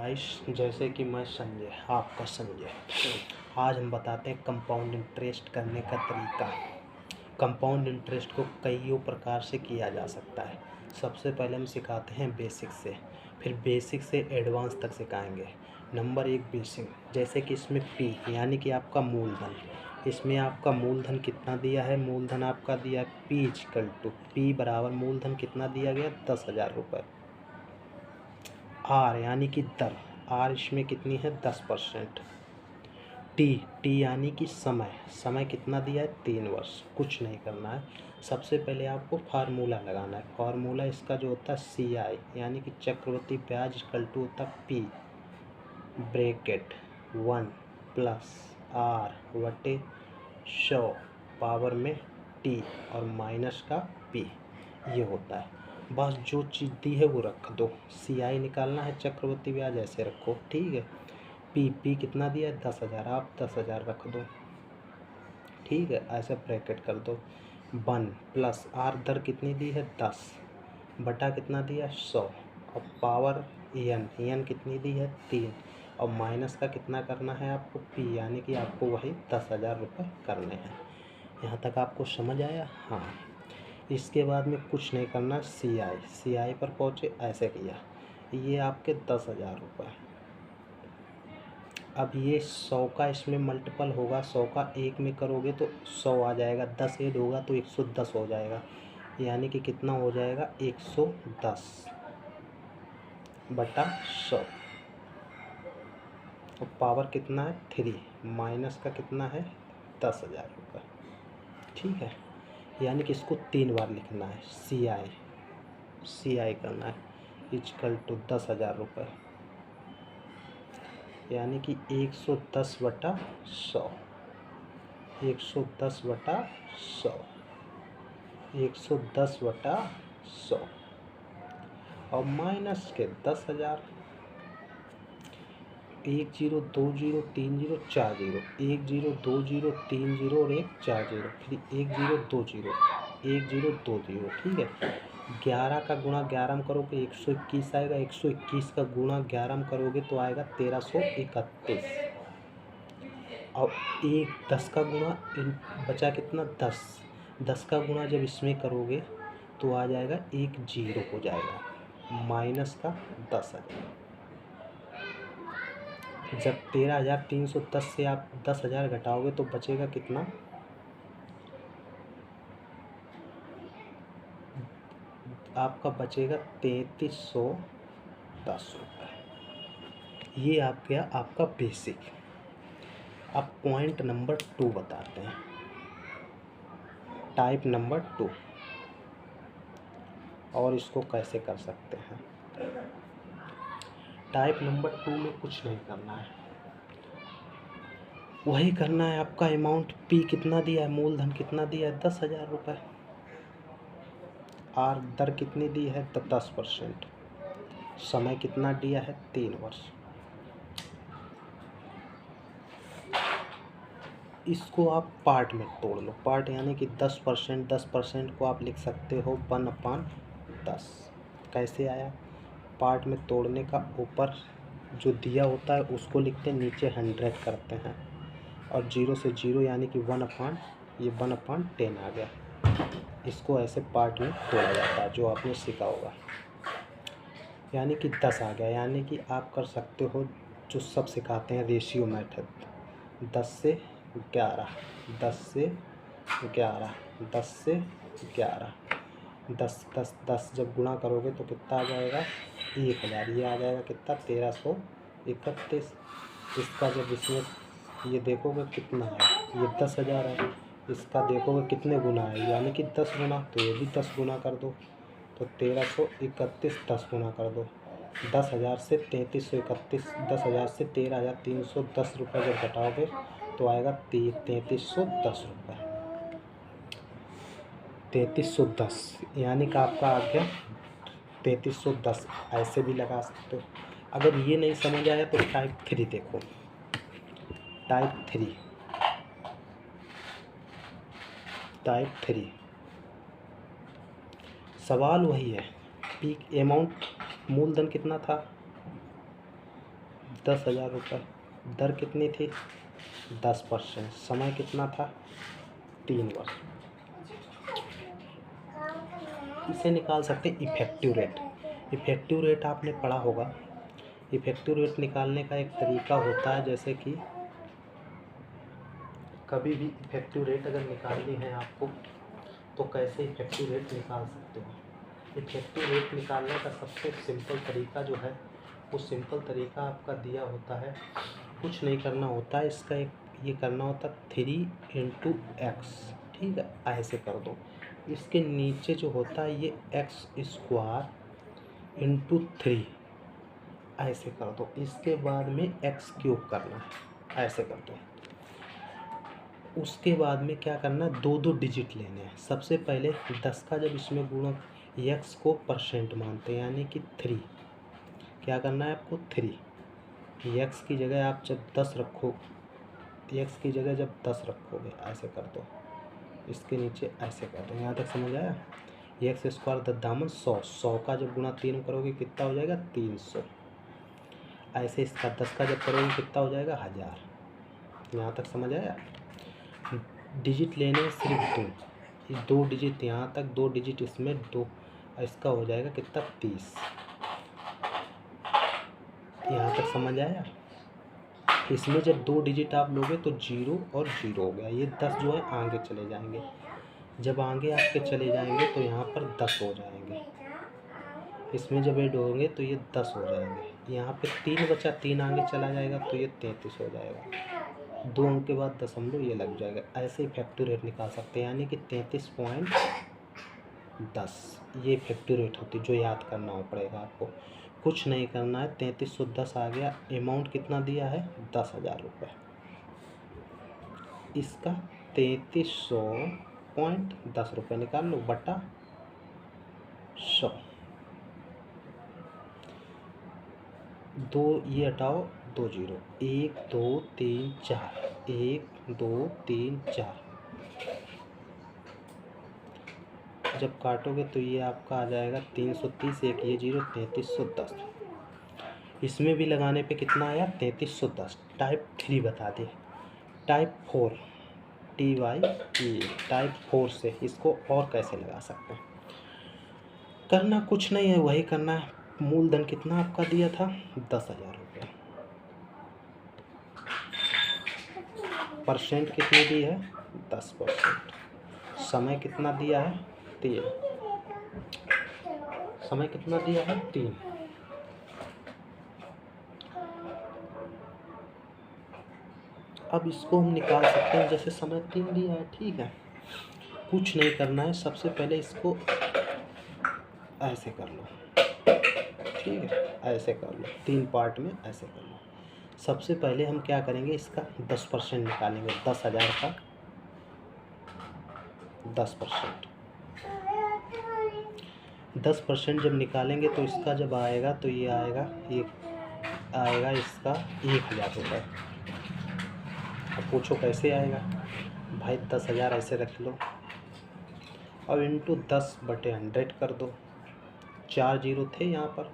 Guys, जैसे कि मैं संजय, आपका संजय। आज हम बताते हैं कंपाउंड इंटरेस्ट करने का तरीका। कंपाउंड इंटरेस्ट को कईयों प्रकार से किया जा सकता है। सबसे पहले हम सिखाते हैं बेसिक से, फिर बेसिक से एडवांस तक सिखाएंगे। नंबर 1 बेसिक, जैसे कि इसमें पी यानी कि आपका मूलधन। इसमें आपका मूलधन कितना दिया है? मूलधन आपका दिया है पी बराबर मूलधन कितना दिया गया? 10,000 रुपये। आर यानी कि दर, आर इसमें कितनी है? 10%। टी यानी कि समय कितना दिया है? 3 वर्ष। कुछ नहीं करना है, सबसे पहले आपको फार्मूला लगाना है। फार्मूला इसका जो होता है CI यानी कि चक्रवृद्धि ब्याज इक्वल टू होता है P ब्रैकेट 1 प्लस R बटे 100 पावर में T और माइनस का P, ये होता है। बस जो चीज़ दी है वो रख दो। CI निकालना है, चक्रवृद्धि ब्याज ऐसे रखो, ठीक है। पी कितना दिया है? 10,000, आप 10,000 रख दो, ठीक है। ऐसे ब्रैकेट कर दो। 1 प्लस आर दर कितनी दी है? 10 बटा कितना दिया? 100 और पावर एन कितनी दी है? 3 और माइनस का कितना करना है आपको? पी यानी कि आपको वही 10,000 रुपये करने हैं। यहाँ तक आपको समझ आया? हाँ। इसके बाद में कुछ नहीं करना। CI पर पहुँचे, ऐसे किया, ये आपके 10,000 रुपये। अब ये 100 का इसमें मल्टीपल होगा, 100 का 1 में करोगे तो 100 आ जाएगा, 10 ऐड होगा तो 110 हो जाएगा, यानी कि कितना हो जाएगा? 110 बटा 100 और पावर कितना है? 3 माइनस का कितना है? 10,000 रुपये, ठीक है। यानी कि इसको 3 बार लिखना है। CI करना है इक्वल टू 10,000 रुपये, यानी कि 110 बटा 100, 110 बटा 100, 110 बटा 100 और माइनस के 10,000। 1 0 2 0 3 0 4 0, 1 0 2 0 3 0 और 1 4 0, फिर 1 0 2 0 1 0 2 0, ठीक है। 11 का गुणा 11 में करोगे 121 आएगा, 121 का गुणा 11 में करोगे तो आएगा 1331 और 10 का गुणा बचा कितना? 10 का गुणा जब इसमें करोगे तो आ जाएगा 1 0 हो जाएगा, माइनस का 10,000। जब 13,310 से आप 10,000 घटाओगे तो बचेगा कितना? आपका बचेगा 3,310 रुपये। ये आ गया आपका बेसिक। अब पॉइंट नंबर 2 बताते हैं, टाइप नंबर 2, और इसको कैसे कर सकते हैं। टाइप नंबर 2 में कुछ नहीं करना है, वही करना है आपका अमाउंट। पी कितना दिया है? मूलधन कितना दिया है? 10,000 रुपये। आर दर कितनी दी है? 10%। समय कितना दिया है? 3 वर्ष। इसको आप पार्ट में तोड़ लो। पार्ट यानी कि 10%, 10% को आप लिख सकते हो 1/10। कैसे आया? पार्ट में तोड़ने का ऊपर जो दिया होता है उसको लिखते हैं, नीचे 100 करते हैं और 0 से 0 यानी कि 1/10 आ गया। इसको ऐसे पार्ट में तोड़ा जाता है, जो आपने सीखा होगा। यानी कि 10 आ गया, यानी कि आप कर सकते हो जो सब सिखाते हैं रेशियो मेथड, 10 से 11, 10 से 11, 10 से 11, 10 जब गुणा करोगे तो कितना आ जाएगा? 1,000। ये आ जाएगा कितना? 1331। इसका जब इसमें ये देखोगे कितना है, ये 10,000 है, इसका देखोगे कितने गुना है, यानी कि 10 गुना, तो ये भी 10 गुना कर दो, तो 1331 10 गुना कर दो। 10,000 से 3331, 10,000 से 13,310 रुपये जब घटाओगे तो आएगा 3,310 रुपये। 3,310 यानी कि आपका आ गया 3,310। ऐसे भी लगा सकते हो। अगर ये नहीं समझ आया तो टाइप 3 देखो। टाइप 3 सवाल वही है। पीक अमाउंट मूलधन कितना था? 10,000 रुपये। दर कितनी थी? 10%। समय कितना था? 3 वर्ष। इसे निकाल सकते हैं इफ़ेक्टिव रेट। इफ़ेक्टिव रेट आपने पढ़ा होगा। इफ़ेक्टिव रेट निकालने का एक तरीका होता है, जैसे कि कभी भी इफ़ेक्टिव रेट अगर निकालनी है आपको तो कैसे इफ़ेक्टिव रेट निकाल सकते हो। इफ़ेक्टिव रेट निकालने का सबसे सिंपल तरीका जो है, वो सिंपल तरीका आपका दिया होता है। कुछ नहीं करना होता है, इसका एक ये करना होता है 3 × x। ठीक है, ऐसे कर दो। इसके नीचे जो होता है ये x² × 3 ऐसे कर दो। इसके बाद में x³ करना है, ऐसे कर दो। उसके बाद में क्या करना है, 2-2 डिजिट लेने हैं। सबसे पहले 10 का जब इसमें गुणक, x को परसेंट मानते हैं, यानी कि 3। क्या करना है आपको? 3। x की जगह आप जब 10 रखो, x की जगह जब 10 रखोगे, ऐसे कर दो। इसके नीचे ऐसे कर दो। यहाँ तक समझ आया? x² 10 100 का जब गुणा 3 करोगे कितना हो जाएगा? 300। ऐसे इसका 10 का जब करोगे कितना हो जाएगा? 1000। यहाँ तक समझ आया? डिजिट लेने सिर्फ 2, 2 डिजिट यहाँ तक, 2 डिजिट इसमें, 2 इसका हो जाएगा कितना? 30। यहाँ तक समझ आया? इसमें जब 2 डिजिट आप लोगे तो 0 और 0 हो गया। ये 10 जो है आगे चले जाएंगे। जब आगे आपके चले जाएंगे तो यहाँ पर 10 हो जाएंगे। इसमें जब ऐड होंगे तो ये 10 हो जाएंगे। यहाँ पे 3 बचा, 3 आगे चला जाएगा तो ये 33 हो जाएगा। 2 अंक के बाद दशमलव ये लग जाएगा। ऐसे इफेक्टिव रेट निकाल सकते हैं, यानी कि 33.10 ये इफेक्टिव रेट होती है, जो याद करना पड़ेगा आपको। कुछ नहीं करना है। 3310 आ गया। अमाउंट कितना दिया है? 10,000 रुपये। इसका 3300.10 रुपये निकाल लो बटा 100। 2 ये हटाओ, 2 0, 1 2 3 4, 1 2 3 4। जब काटोगे तो ये आपका आ जाएगा 330, एक ये 0, 3310। इसमें भी लगाने पे कितना आया? 3310। टाइप 3 बता दे। टाइप 4 TY टाइप 4 से इसको और कैसे लगा सकते हैं? करना कुछ नहीं है, वही करना है। मूलधन कितना आपका दिया था? 10,000 रुपये। परसेंट कितनी दी है? 10%। समय कितना दिया है? 3। समय कितना दिया है? 3। अब इसको हम निकाल सकते हैं। जैसे समय 3 दिया है, ठीक है, कुछ नहीं करना है। सबसे पहले इसको ऐसे कर लो, ठीक है, ऐसे कर लो। 3 पार्ट में ऐसे कर लो। सबसे पहले हम क्या करेंगे, इसका 10% निकालेंगे। 10,000 का 10%। 10% जब निकालेंगे तो इसका जब आएगा तो ये आएगा, ये आएगा इसका 1,000 रुपये। अब पूछो कैसे आएगा? भाई 10,000 ऐसे रख लो, अब इंटू 10/100 कर दो। 4 0 थे यहाँ पर,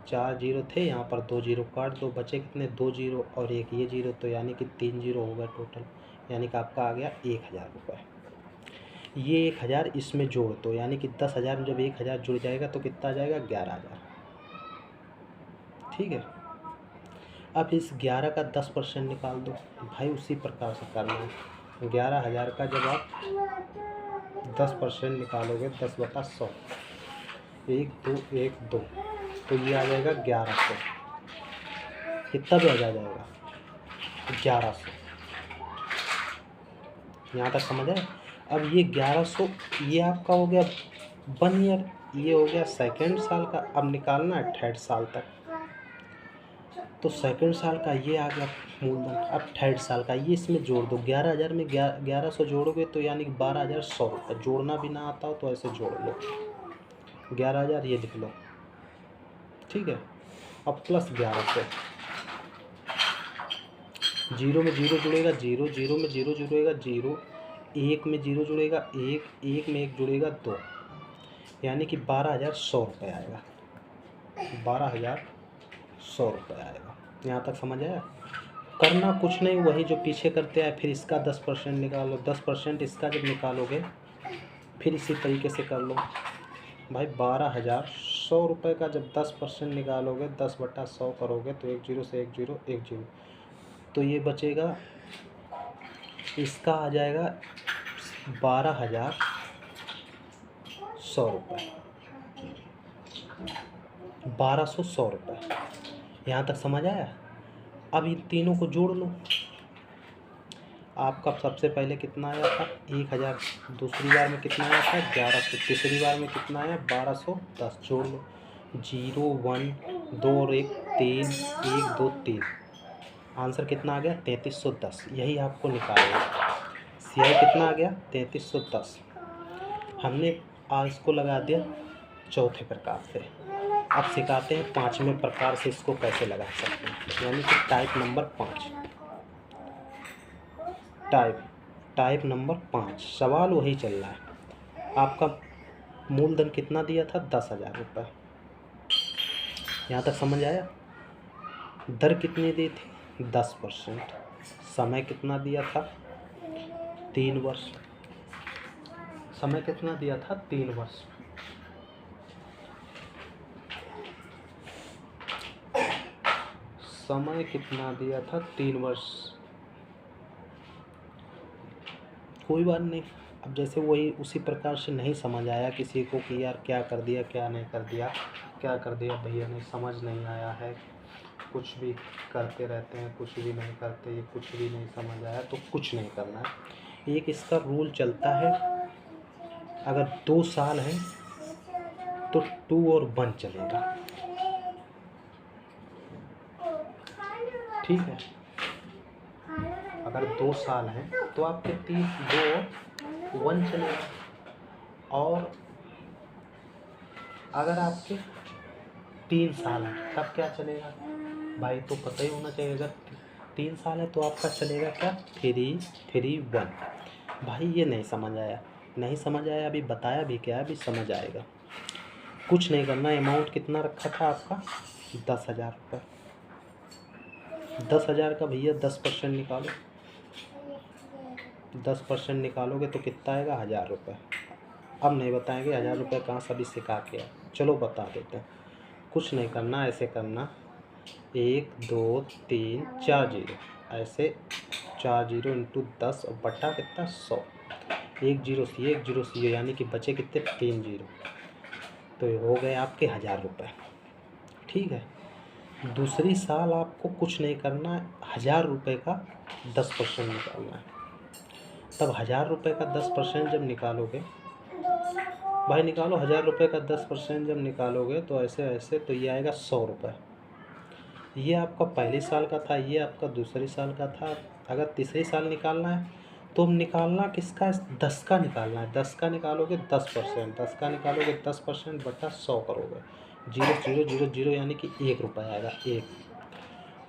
4 0 थे यहाँ पर, 2 0 काट दो, बचे कितने? 2 0 और एक ये 0, तो यानी कि 3 0 हो गया टोटल। यानी कि आपका आ गया 1,000 रुपये। ये 1,000 इसमें जोड़ दो, यानी कि 10,000 में जब 1,000 जुड़ जाएगा तो कितना आ जाएगा? 11,000। ठीक है, अब इस 11 का 10% निकाल दो। भाई उसी प्रकार से करना है। 11,000 का जब आप 10% निकालोगे, 10/100, 1 2 1 2, तो ये आ जाएगा 1100। कितना ब्याज आ जाएगा? 1100। यहाँ तक समझ आए? अब ये 1100 ये आपका हो गया 1 ईयर, ये हो गया सेकेंड साल का। अब निकालना है थर्ड साल तक, तो सेकेंड साल का ये आ गया मूलधन। अब थर्ड साल का ये इसमें जोड़ दो। 11,000 में 1100 जोड़ोगे तो यानी कि 12,100 रुपये। जोड़ना भी ना आता हो तो ऐसे जोड़ लो। 11,000 ये लिख लो, ठीक है। अब प्लस 1100, 0 में 0 जुड़ेगा 0, 0 में 0 जुड़ेगा 0, 1 में 0 जुड़ेगा 1, 1 में 1 जुड़ेगा 2, यानी कि 12,100 रुपये आएगा। 12,100 रुपये आएगा। यहाँ तक समझ आया। करना कुछ नहीं, वही जो पीछे करते आए, फिर इसका 10% निकालो, 10% इसका जब निकालोगे फिर इसी तरीके से कर लो भाई। 12,100 का जब 10% निकालोगे, 10/100 करोगे तो 1 0 से 1 0 1 0, तो ये बचेगा, इसका आ जाएगा 12,100 रुपये, 1200 रुपये। यहाँ तक समझ आया। अब इन तीनों को जोड़ लो। आपका सबसे पहले कितना आया था 1,000, दूसरी बार में कितना आया था 1100, तीसरी बार में कितना आया 1210, जोड़ लो। 0 1 2 और 1 3, 1 2 3, आंसर कितना आ गया 3310। यही आपको निकालना है। सीआई कितना आ गया 3310। हमने आज इसको लगा दिया चौथे प्रकार से। अब सिखाते हैं पाँचवें प्रकार से इसको कैसे लगा सकते हैं, यानी कि टाइप नंबर 5। टाइप नंबर 5, सवाल वही चल रहा है। आपका मूलधन कितना दिया था 10,000 रुपये। यहाँ तक समझ आया। दर कितनी दी थी 10%। समय कितना दिया था 3 वर्ष। समय कितना दिया था 3 वर्ष। समय कितना दिया था 3 वर्ष। कोई बात नहीं। अब जैसे वही उसी प्रकार से नहीं समझ आया किसी को कि यार क्या कर दिया क्या नहीं कर दिया, क्या कर दिया भैया ने समझ नहीं आया है, कुछ भी करते रहते हैं, कुछ भी नहीं करते, ये कुछ भी नहीं समझ आया, तो कुछ नहीं करना है। एक इसका रूल चलता है, अगर 2 साल है तो 2 और 1 चलेगा, ठीक है। अगर 2 साल है तो आपके 3 2 1 चलेगा। और अगर आपके 3 साल है तब क्या चलेगा भाई, तो पता ही होना चाहिए। अगर 3 साल है तो आपका चलेगा क्या 3 3 1। भाई ये नहीं समझ आया, नहीं समझ आया, अभी बताया भी क्या, अभी समझ आएगा। कुछ नहीं करना। अमाउंट कितना रखा था आपका 10,000 रुपये। 10,000 का भैया 10% निकालो, 10% निकालोगे तो कितना आएगा 1,000 रुपये। अब नहीं बताएंगे 1,000 रुपये कहाँ, सभी सिखा के आए, चलो बता देते हैं। कुछ नहीं करना, ऐसे करना 1 2 3 4 0, ऐसे 4 0 इंटू 10 और बटा कितना 100, 1 0 सी 1 0 सी, यानी कि बचे कितने 3 0, तो ये हो गए आपके 1,000 रुपये, ठीक है। दूसरी साल आपको कुछ नहीं करना है, 1,000 रुपये का 10% निकालना है। तब 1,000 रुपये का 10% जब निकालोगे भाई, निकालो 1,000 रुपये का 10% जब निकालोगे तो ऐसे ऐसे, तो ये आएगा 100 रुपये। ये आपका पहले साल का था, ये आपका दूसरे साल का था। अगर तीसरे साल निकालना है तो निकालना किसका 10 का निकालना है। 10 का निकालोगे 10%, 10 का निकालोगे 10% बटा 100 करोगे, 0 0 0 0, यानी कि 1 रुपये आएगा 1।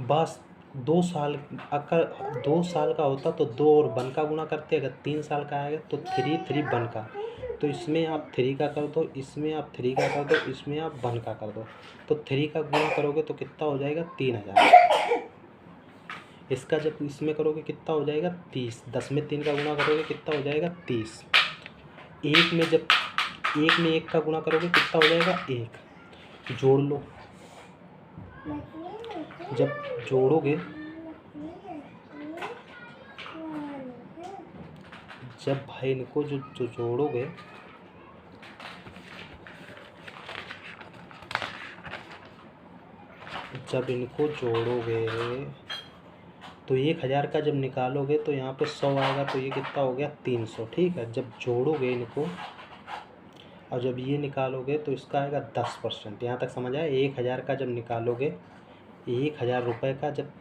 बस 2 साल, अगर 2 साल का होता तो 2 और 1 का गुणा करते, अगर 3 साल का आएगा तो 3 3 1 का, तो इसमें आप 3 का कर दो, इसमें आप 3 का कर दो, इसमें आप 1 का कर दो, तो 3 का गुणा करोगे तो कितना हो जाएगा 3,000। इसका जब इसमें करोगे कितना हो जाएगा 30, 10 में 3 का गुणा करोगे कितना हो जाएगा 30। एक में जब 1 में 1 का गुणा करोगे कितना हो जाएगा 1। जोड़ लो, जब जोड़ोगे, जब भाई इनको जो जोड़ोगे, जब इनको जोड़ोगे तो 1,000 का जब निकालोगे तो यहाँ पे 100 आएगा, तो ये कितना हो गया 300, ठीक है। जब जोड़ोगे इनको और जब ये निकालोगे तो इसका आएगा 10%। यहाँ तक समझ आया। 1,000 का जब निकालोगे, 1,000 रुपये का जब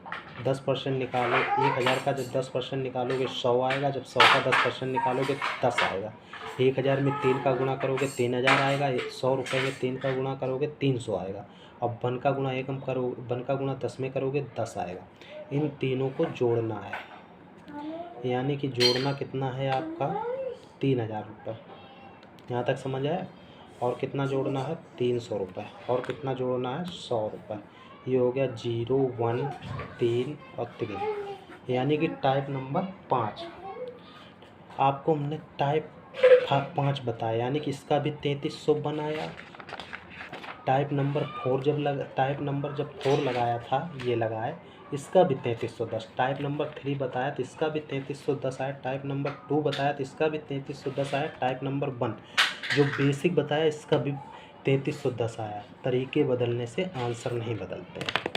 10% निकालो, 1,000 का जब 10% निकालोगे 100 आएगा, जब 100 का 10% निकालोगे 10 आएगा। 1,000 में 3 का गुणा करोगे 3,000 आएगा, 100 रुपये में 3 का गुणा करोगे 300 आएगा। अब 1 का गुणा 1 करो, 1 का गुणा 10 में करोगे 10 आएगा। इन तीनों को जोड़ना है, यानी कि जोड़ना कितना है आपका 3,000 रुपये। यहाँ तक समझ आया। और कितना जोड़ना है 300 रुपये, और कितना जोड़ना है 100 रुपये। ये हो गया 0 1 3 और 3, यानी कि टाइप नंबर 5। आपको हमने टाइप 5 बताया, यानी कि इसका भी 3300 बनाया। टाइप नंबर 4 लगाया था, ये लगाए, इसका भी 3310। टाइप नंबर 3 बताया तो इसका भी 3310 आया। टाइप नंबर 2 बताया तो इसका भी 3310 आया। टाइप नंबर 1 जो बेसिक बताया इसका भी 3310 आया। तरीके बदलने से आंसर नहीं बदलते।